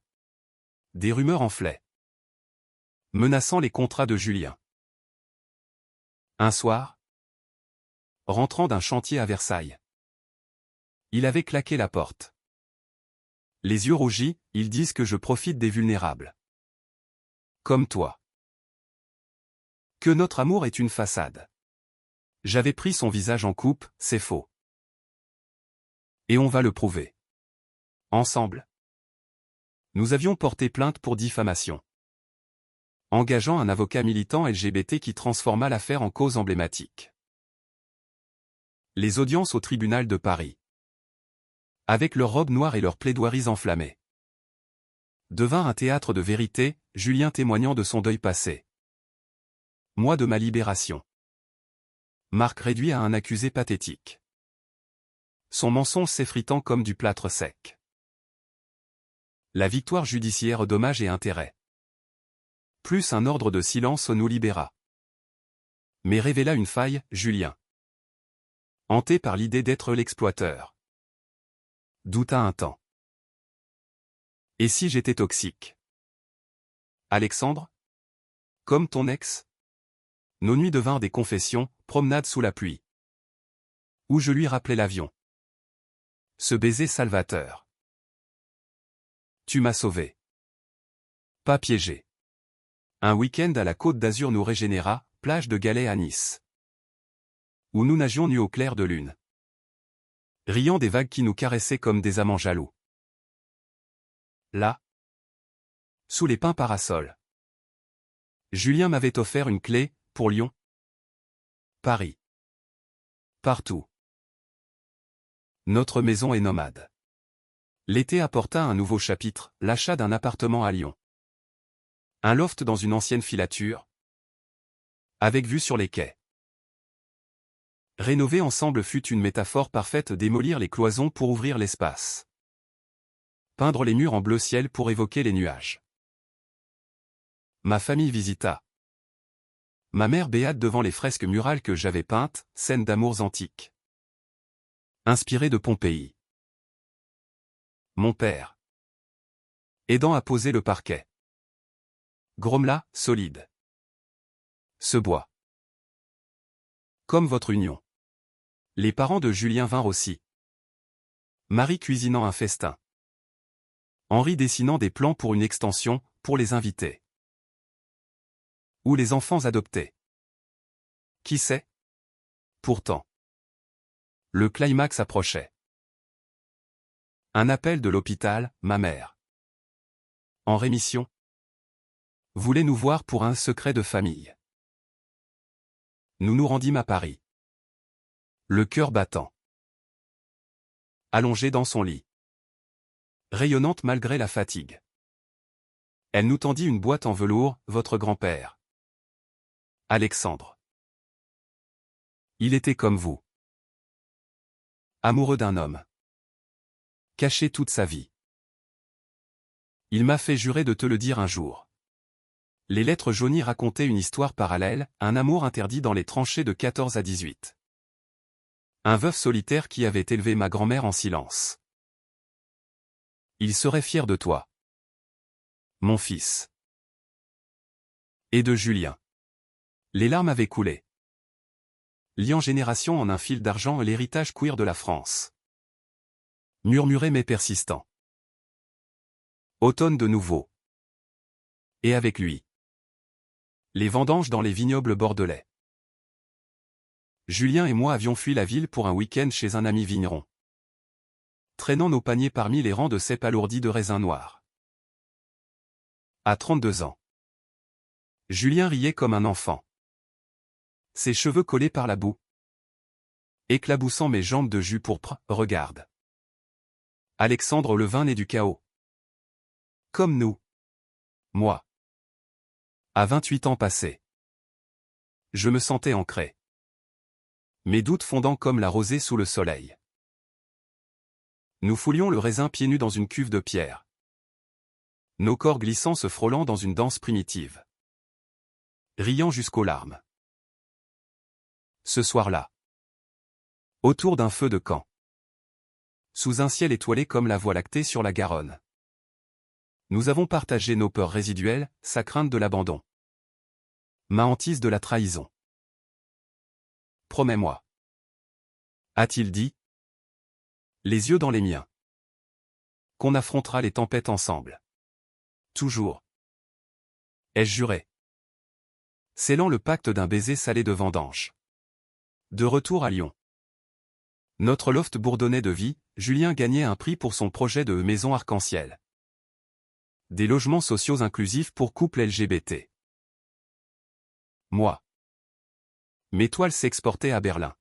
S1: Des rumeurs enflaient, menaçant les contrats de Julien. Un soir, rentrant d'un chantier à Versailles, il avait claqué la porte. Les yeux rougis, ils disent que je profite des vulnérables. Comme toi. Que notre amour est une façade. J'avais pris son visage en coupe, c'est faux. Et on va le prouver. Ensemble. Nous avions porté plainte pour diffamation. Engageant un avocat militant LGBT qui transforma l'affaire en cause emblématique. Les audiences au tribunal de Paris. Avec leurs robes noires et leurs plaidoiries enflammées. Devint un théâtre de vérité, Julien témoignant de son deuil passé. Moi de ma libération. Marc réduit à un accusé pathétique. Son mensonge s'effritant comme du plâtre sec. La victoire judiciaire dommages et intérêts. Plus un ordre de silence nous libéra. Mais révéla une faille, Julien. Hanté par l'idée d'être l'exploiteur. Douta un temps. Et si j'étais toxique? Alexandre? Comme ton ex? Nos nuits devinrent des confessions, promenades sous la pluie. Où je lui rappelais l'avion. Ce baiser salvateur. Tu m'as sauvé. Pas piégé. Un week-end à la Côte d'Azur nous régénéra, plage de Galets à Nice. Où nous nagions nus au clair de lune. Riant des vagues qui nous caressaient comme des amants jaloux. Là, sous les pins parasols, Julien m'avait offert une clé, pour Lyon. Paris. Partout. Notre maison est nomade. L'été apporta un nouveau chapitre, l'achat d'un appartement à Lyon. Un loft dans une ancienne filature. Avec vue sur les quais. Rénover ensemble fut une métaphore parfaite, démolir les cloisons pour ouvrir l'espace. Peindre les murs en bleu ciel pour évoquer les nuages. Ma famille visita. Ma mère béate devant les fresques murales que j'avais peintes, scènes d'amours antiques. Inspirées de Pompéi. Mon père. Aidant à poser le parquet. Grommela, solide. Ce bois. Comme votre union. Les parents de Julien vinrent aussi. Marie cuisinant un festin. Henri dessinant des plans pour une extension, pour les invités. Ou les enfants adoptés. Qui sait? Pourtant. Le climax approchait. Un appel de l'hôpital, ma mère. En rémission. Voulait nous voir pour un secret de famille. Nous nous rendîmes à Paris. Le cœur battant. Allongée dans son lit. Rayonnante malgré la fatigue. Elle nous tendit une boîte en velours, votre grand-père. Alexandre. Il était comme vous. Amoureux d'un homme. Caché toute sa vie. Il m'a fait jurer de te le dire un jour. Les lettres jaunies racontaient une histoire parallèle, un amour interdit dans les tranchées de 14 à 18. Un veuf solitaire qui avait élevé ma grand-mère en silence. Il serait fier de toi. Mon fils. Et de Julien. Les larmes avaient coulé. Liant génération en un fil d'argent l'héritage queer de la France. Murmuré mais persistant. Automne de nouveau. Et avec lui. Les vendanges dans les vignobles bordelais. Julien et moi avions fui la ville pour un week-end chez un ami vigneron. Traînant nos paniers parmi les rangs de cèpes alourdis de raisins noirs. À 32 ans. Julien riait comme un enfant. Ses cheveux collés par la boue. Éclaboussant mes jambes de jus pourpre, regarde. Alexandre Levin né du chaos. Comme nous. Moi. À 28 ans passés. Je me sentais ancré. Mes doutes fondant comme la rosée sous le soleil. Nous foulions le raisin pieds nus dans une cuve de pierre. Nos corps glissants se frôlant dans une danse primitive. Riant jusqu'aux larmes. Ce soir-là. Autour d'un feu de camp. Sous un ciel étoilé comme la Voie lactée sur la Garonne. Nous avons partagé nos peurs résiduelles, sa crainte de l'abandon. Ma hantise de la trahison. Promets-moi. A-t-il dit. Les yeux dans les miens. Qu'on affrontera les tempêtes ensemble. Toujours. Ai-je juré. Scellant le pacte d'un baiser salé de vendange. De retour à Lyon. Notre loft bourdonnait de vie, Julien gagnait un prix pour son projet de maison arc-en-ciel. Des logements sociaux inclusifs pour couples LGBT. Moi. Mes toiles s'exportaient à Berlin.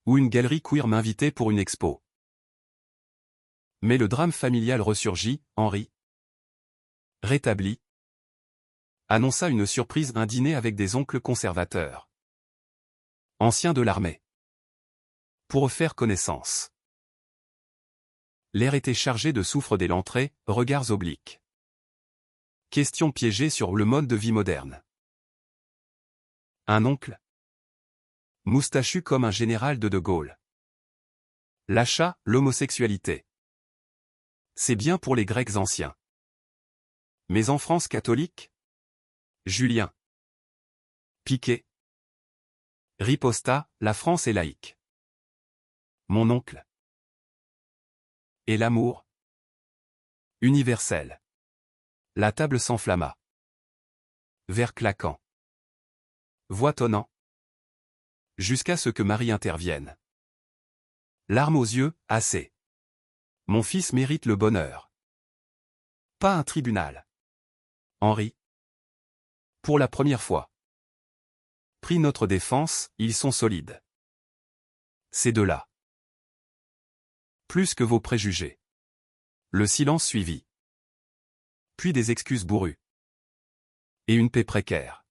S1: Où une galerie queer m'invitait pour une expo. Mais le drame familial ressurgit, Henri. Rétabli. Annonça une surprise, un dîner avec des oncles conservateurs. Anciens de l'armée. Pour faire connaissance. L'air était chargé de soufre dès l'entrée, regards obliques. Questions piégées sur le mode de vie moderne. Un oncle. Moustachu comme un général de Gaulle. L'achat, l'homosexualité. C'est bien pour les Grecs anciens. Mais en France catholique. Julien. Piqué. Riposta, la France est laïque. Mon oncle. Et l'amour. Universel. La table s'enflamma. Verre claquant. Voix tonnant. Jusqu'à ce que Marie intervienne. Larmes aux yeux, assez. Mon fils mérite le bonheur. Pas un tribunal. Henri. Pour la première fois. Pris notre défense, ils sont solides. Ces deux-là. Plus que vos préjugés. Le silence suivit. Puis des excuses bourrues. Et une paix précaire.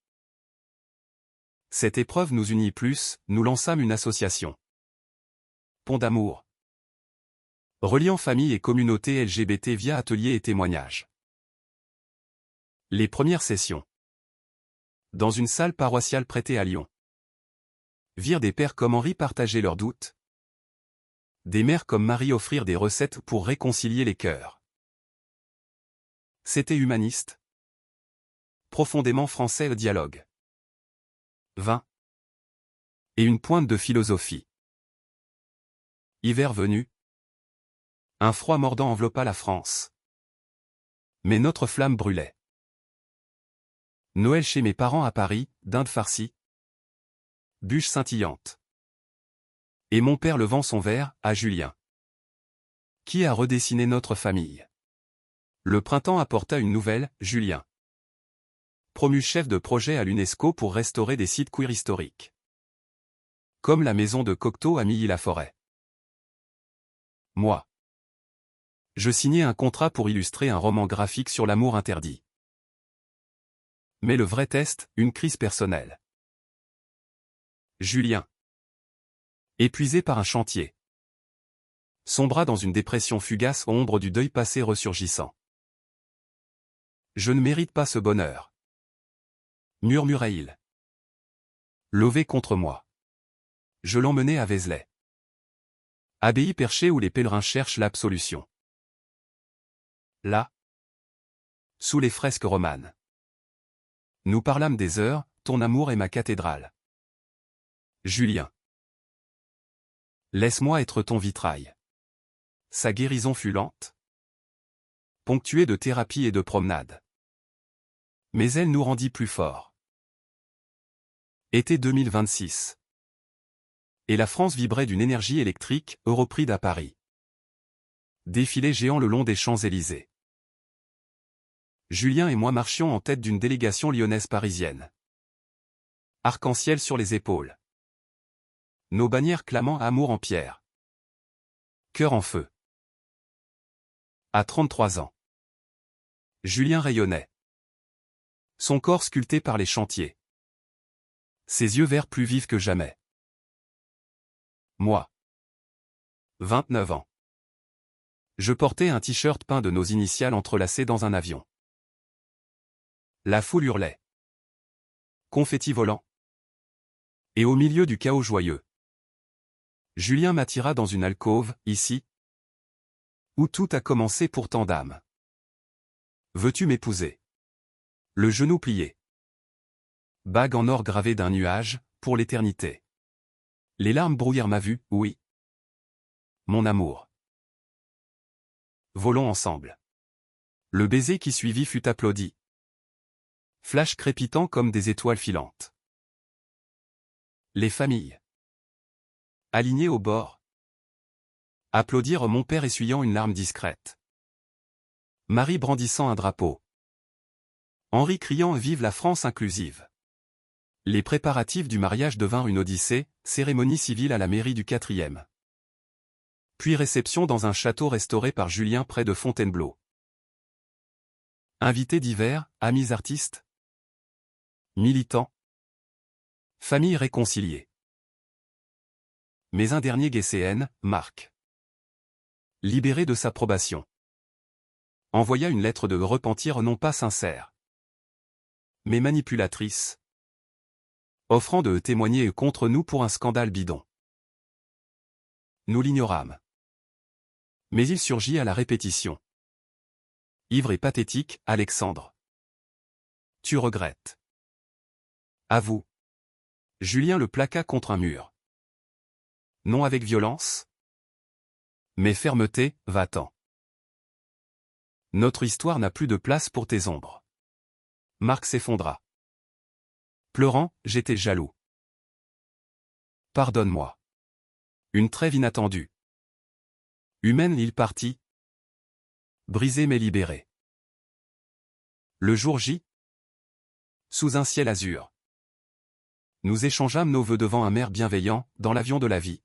S1: Cette épreuve nous unit plus, nous lançâmes une association. Pont d'amour. Reliant famille et communauté LGBT via ateliers et témoignages. Les premières sessions. Dans une salle paroissiale prêtée à Lyon. Virent des pères comme Henri partager leurs doutes. Des mères comme Marie offrir des recettes pour réconcilier les cœurs. C'était humaniste. Profondément français le dialogue. Vin. Et une pointe de philosophie. Hiver venu. Un froid mordant enveloppa la France. Mais notre flamme brûlait. Noël chez mes parents à Paris, dinde farcie. Bûche scintillante. Et mon père levant son verre, à Julien. Qui a redessiné notre famille? Le printemps apporta une nouvelle, Julien. Promu chef de projet à l'UNESCO pour restaurer des sites queer historiques. Comme la maison de Cocteau à Milly-la-Forêt. Moi. Je signais un contrat pour illustrer un roman graphique sur l'amour interdit. Mais le vrai test, une crise personnelle. Julien. Épuisé par un chantier. Sombra dans une dépression fugace, ombre du deuil passé ressurgissant. Je ne mérite pas ce bonheur. Murmurait-il. Lové contre moi. Je l'emmenai à Vézelay. Abbaye perchée où les pèlerins cherchent l'absolution. Là. Sous les fresques romanes. Nous parlâmes des heures, ton amour est ma cathédrale. Julien. Laisse-moi être ton vitrail. Sa guérison fut lente. Ponctuée de thérapie et de promenades. Mais elle nous rendit plus forts. Été 2026. Et la France vibrait d'une énergie électrique, Europride à Paris. Défilé géant le long des Champs-Élysées. Julien et moi marchions en tête d'une délégation lyonnaise parisienne. Arc-en-ciel sur les épaules. Nos bannières clamant amour en pierre. Cœur en feu. À 33 ans. Julien rayonnait. Son corps sculpté par les chantiers. Ses yeux verts plus vifs que jamais. Moi. 29 ans. Je portais un t-shirt peint de nos initiales entrelacées dans un avion. La foule hurlait. Confetti volant. Et au milieu du chaos joyeux, Julien m'attira dans une alcôve, ici, où tout a commencé pour tant d'âmes. Veux-tu m'épouser? Le genou plié. Bague en or gravée d'un nuage, pour l'éternité. Les larmes brouillèrent ma vue, oui. Mon amour. Volons ensemble. Le baiser qui suivit fut applaudi. Flash crépitant comme des étoiles filantes. Les familles. Alignées au bord. Applaudirent mon père essuyant une larme discrète. Marie brandissant un drapeau. Henri criant « Vive la France inclusive !» Les préparatifs du mariage devinrent une odyssée, cérémonie civile à la mairie du 4e. Puis réception dans un château restauré par Julien près de Fontainebleau. Invités divers, amis artistes, militants, familles réconciliées. Mais un dernier Guesséen, Marc, libéré de sa probation, envoya une lettre de repentir non pas sincère, mais manipulatrice, offrant de témoigner contre nous pour un scandale bidon. Nous l'ignorâmes. Mais il surgit à la répétition. Ivre et pathétique, Alexandre. Tu regrettes. Avoue. Julien le plaqua contre un mur. Non avec violence, mais fermeté, va-t'en. Notre histoire n'a plus de place pour tes ombres. Marc s'effondra. Pleurant, j'étais jaloux. Pardonne-moi. Une trêve inattendue. Humaine l'île partie. Brisée mais libérée. Le jour J. Sous un ciel azur. Nous échangeâmes nos vœux devant un maire bienveillant, dans l'avion de la vie.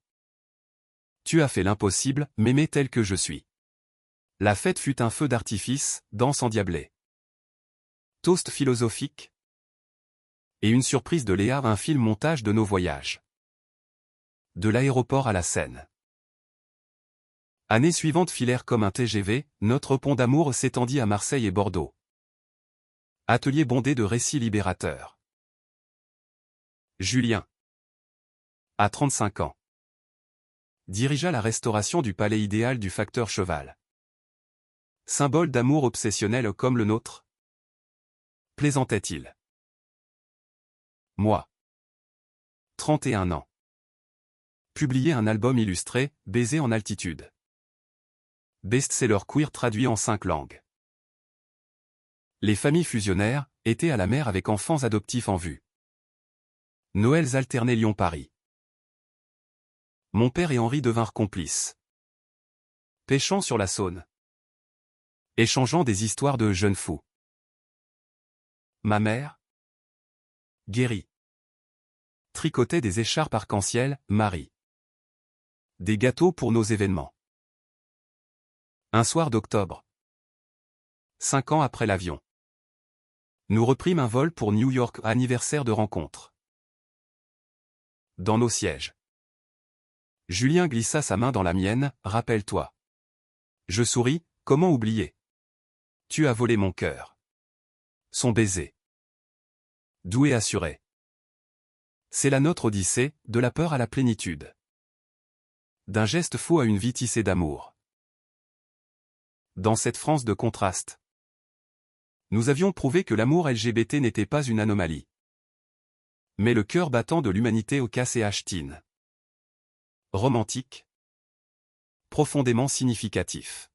S1: Tu as fait l'impossible, m'aimer tel que je suis. La fête fut un feu d'artifice, danse endiablée. Toast philosophique. Et une surprise de Léa, un film montage de nos voyages. De l'aéroport à la Seine. Année suivante filèrent comme un TGV, notre pont d'amour s'étendit à Marseille et Bordeaux. Atelier bondé de récits libérateurs. Julien, à 35 ans, dirigea la restauration du palais idéal du facteur cheval. Symbole d'amour obsessionnel comme le nôtre. Plaisantait-il. Moi. 31 ans. Publié un album illustré, Baiser en altitude. Best-seller queer traduit en 5 langues. Les familles fusionnèrent, étaient à la mer avec enfants adoptifs en vue. Noëls alternés Lyon-Paris. Mon père et Henri devinrent complices. Pêchant sur la Saône. Échangeant des histoires de jeunes fous. Ma mère, guérie, tricotait des écharpes arc-en-ciel, Marie. Des gâteaux pour nos événements. Un soir d'octobre. 5 ans après l'avion. Nous reprîmes un vol pour New York, anniversaire de rencontre. Dans nos sièges. Julien glissa sa main dans la mienne, rappelle-toi. Je souris, comment oublier? Tu as volé mon cœur. Son baiser. Doux et assuré. C'est la nôtre odyssée, de la peur à la plénitude. D'un geste fou à une vie tissée d'amour. Dans cette France de contraste. Nous avions prouvé que l'amour LGBT n'était pas une anomalie. Mais le cœur battant de l'humanité au casse et Ashtin. Romantique. Profondément significatif.